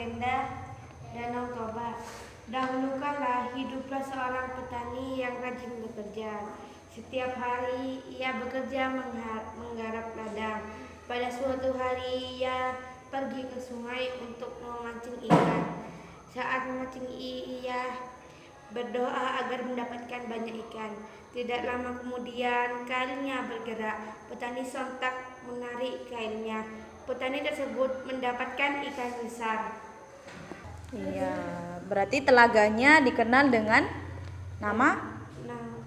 legenda Danau Toba. Dahulu kala hiduplah seorang petani yang rajin bekerja. Setiap hari ia bekerja menggarap ladang. Pada suatu hari ia pergi ke sungai untuk memancing ikan. Saat memancing ia berdoa agar mendapatkan banyak ikan. Tidak lama kemudian kailnya bergerak. Petani sontak menarik kailnya. Petani tersebut mendapatkan ikan besar. Iya, berarti telaganya dikenal dengan nama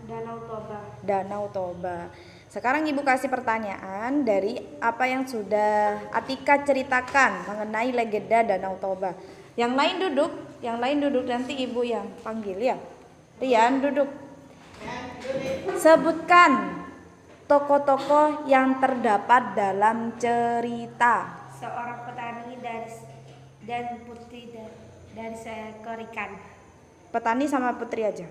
Danau Toba. Danau Toba. Sekarang Ibu kasih pertanyaan dari apa yang sudah Atika ceritakan mengenai legenda Danau Toba. Yang lain duduk nanti Ibu yang panggil ya. Rian duduk. Sebutkan tokoh-tokoh yang terdapat dalam cerita. Seorang petani dan putri dari seekor ikan. Petani sama putri aja.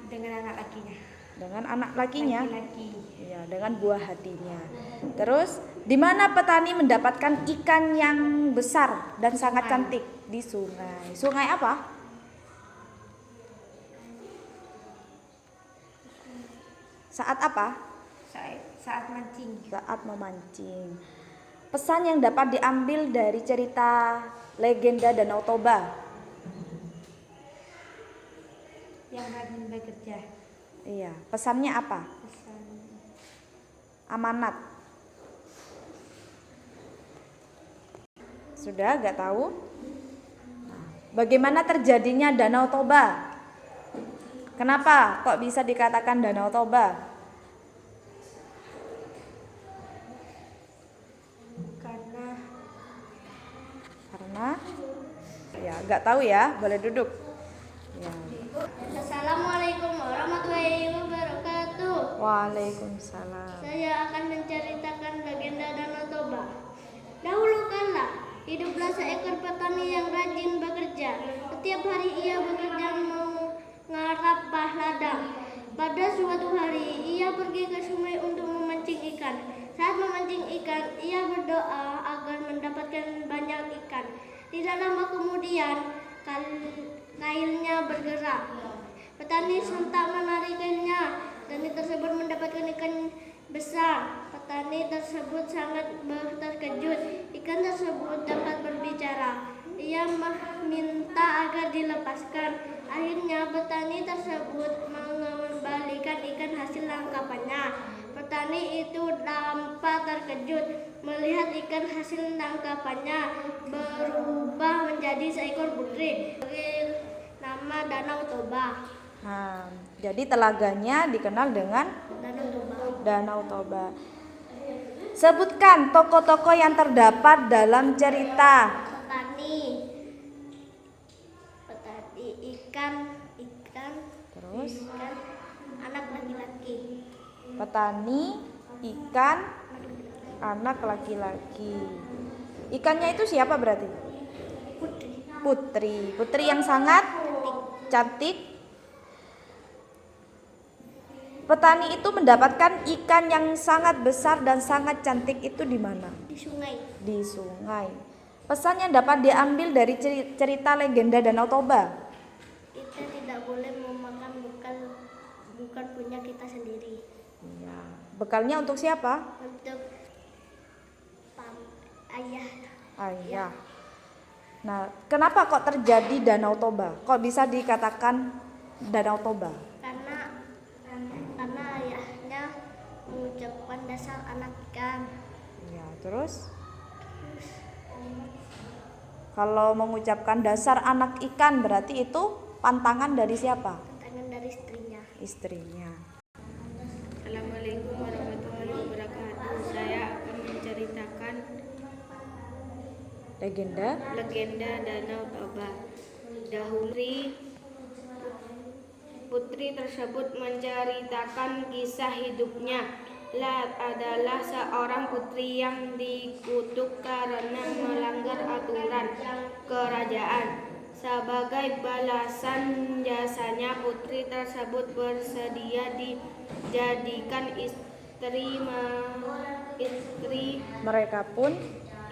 Dengan anak lakinya. Dengan anak lakinya. Laki-laki. Ya, dengan buah hatinya. Terus, di mana petani mendapatkan ikan yang besar dan sangat cantik? Di sungai. Sungai apa? Saat apa? Saat mancing. Saat memancing. Pesan yang dapat diambil dari cerita legenda Danau Toba. Yang rajin bekerja. Iya, pesannya apa? Amanat. Sudah gak tahu? Bagaimana terjadinya Danau Toba? Kenapa kok bisa dikatakan Danau Toba? Karena ya gak tahu ya, boleh duduk. Ya. Assalamualaikum warahmatullahi wabarakatuh. Waalaikumsalam. Saya akan menceritakan legenda Danau Toba. Dahulu kala hiduplah seekor petani yang rajin bekerja. Setiap hari ia bekerja menggarap ladang. Pada suatu hari ia pergi ke sungai untuk memancing ikan. Saat memancing ikan, ia berdoa agar mendapatkan banyak ikan. Tidak lama kemudian kailnya bergerak. Petani sontak menarik kailnya. Petani tersebut mendapatkan ikan besar. Petani tersebut sangat terkejut. Ikan tersebut dapat berbicara. Ia meminta agar dilepaskan. Akhirnya petani tersebut mengembalikan ikan hasil tangkapannya. Petani itu tampak terkejut melihat ikan hasil tangkapannya berubah menjadi seekor putri. Nama Danau Toba. Nah, jadi telaganya dikenal dengan Danau Toba. Danau Toba. Sebutkan tokoh-tokoh yang terdapat dalam cerita. Petani, ikan, terus anak laki-laki. Petani, ikan, anak laki-laki. Ikannya itu siapa berarti? Putri yang sangat cantik. Petani itu mendapatkan ikan yang sangat besar dan sangat cantik itu di mana? Di sungai. Di sungai. Pesan yang dapat diambil dari cerita legenda Danau Toba. Kita tidak boleh memakan bukan punya kita sendiri. Ya. Bekalnya untuk siapa? Untuk ayah. Ayah. Nah, kenapa kok terjadi Danau Toba? Kok bisa dikatakan Danau Toba? Karena ayahnya mengucapkan dasar anak ikan. Ya, terus? Kalau mengucapkan dasar anak ikan berarti itu pantangan dari siapa? Pantangan dari istrinya. Istrinya. Assalamualaikum warahmatullahi wabarakatuh. Saya akan menceritakan legenda Danau Toba. Dahulu putri tersebut menceritakan kisah hidupnya. Lat adalah seorang putri yang dikutuk karena melanggar aturan kerajaan. Sebagai balasan jasanya, putri tersebut bersedia dijadikan istri. Mereka pun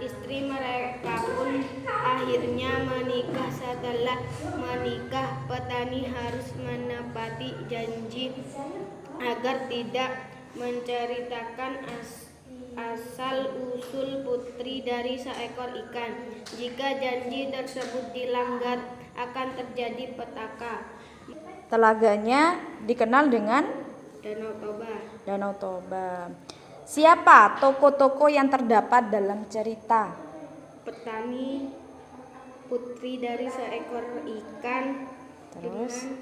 Istri mereka pun akhirnya menikah. Setelah menikah, petani harus menepati janji agar tidak menceritakan asal-usul putri dari seekor ikan. Jika janji tersebut dilanggar, akan terjadi petaka. Telaganya dikenal dengan Danau Toba. Danau Toba. Siapa tokoh-tokoh yang terdapat dalam cerita? Petani, putri dari seekor ikan, Terus dengan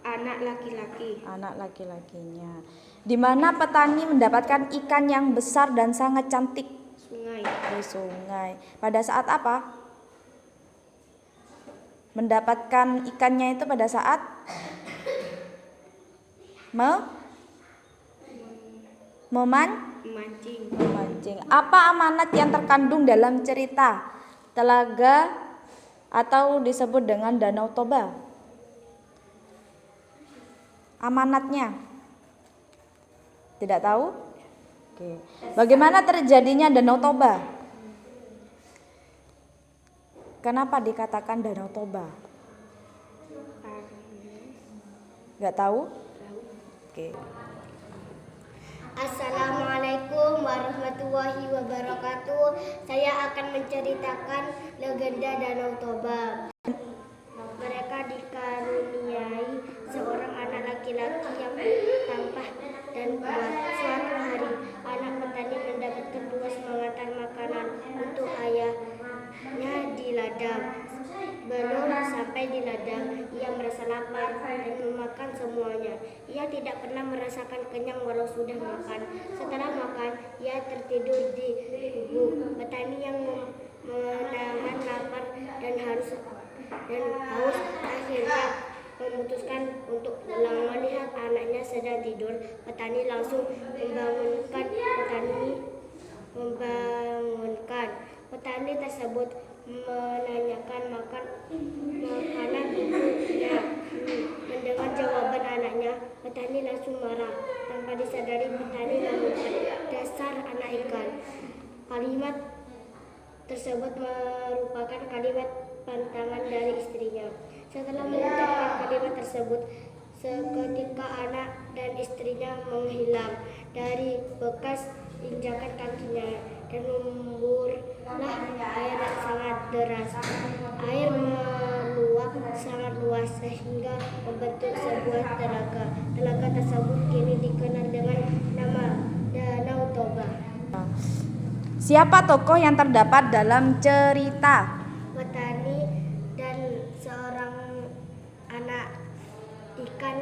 anak laki-laki. anak laki-lakinya. Di mana petani mendapatkan ikan yang besar dan sangat cantik? Sungai. Di sungai. Pada saat apa? Mendapatkan ikannya itu pada saat Memancing. memancing. Apa amanat yang terkandung dalam cerita Telaga atau disebut dengan Danau Toba? Amanatnya? Tidak tahu? Oke. Bagaimana terjadinya Danau Toba? Kenapa dikatakan Danau Toba? Nggak tahu? Oke. Assalamualaikum warahmatullahi wabarakatuh. Saya akan menceritakan legenda Danau Toba. Mereka dikaruniai seorang anak laki-laki yang tampan dan kuat. Suatu hari, anak petani mendapatkan tugas mengantar makanan untuk ayahnya di ladang. Belum sampai di ladang, ia merasa lapar dan memakan semuanya. Ia tidak pernah merasakan kenyang walau sudah makan. Setelah makan, ia tertidur di gubuk. Petani yang menahan lapar dan haus akhirnya memutuskan untuk pulang. Melihat anaknya sedang tidur, petani langsung membangunkan. Petani tersebut menanyakan makanan untuknya. Mendengar jawaban anaknya, petani langsung marah. Tanpa disadari, petani mengumpat, "Dasar anak ikan." Kalimat tersebut merupakan kalimat pantangan dari istrinya. Setelah mengucapkan kalimat tersebut, seketika anak dan istrinya menghilang dari bekas injakan kakinya dan memburlah air yang sangat deras. Air meluap sangat luas sehingga membentuk sebuah telaga. Telaga tersebut kini dikenal dengan nama Danau Toba. Siapa tokoh yang terdapat dalam cerita? Petani dan seorang anak ikan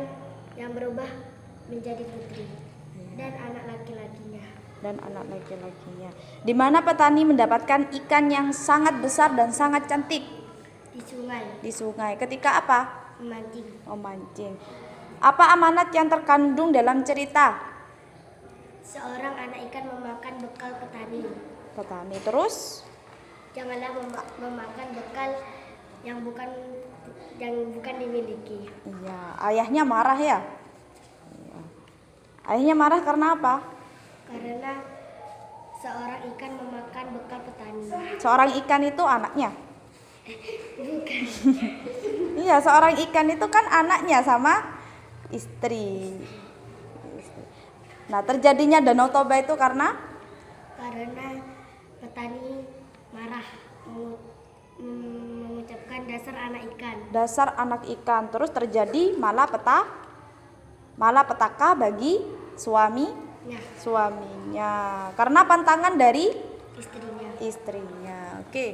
yang berubah menjadi putri dan anak laki-lakinya. Di mana petani mendapatkan ikan yang sangat besar dan sangat cantik? Di sungai. Di sungai. Ketika apa? Memancing. Memancing. Apa amanat yang terkandung dalam cerita? Seorang anak ikan memakan bekal petani. Terus? Janganlah memakan bekal yang bukan dimiliki. Iya, ayahnya marah ya? Iya. Ayahnya marah karena apa? Karena seorang ikan memakan bekal petani. Seorang ikan itu anaknya? Bukan. Iya, seorang ikan itu kan anaknya sama istri. Nah, terjadinya Danau Toba itu karena petani marah mengucapkan dasar anak ikan. Dasar anak ikan. Terus terjadi malapetaka bagi suaminya karena pantangan dari Istrinya. istrinya. Oke.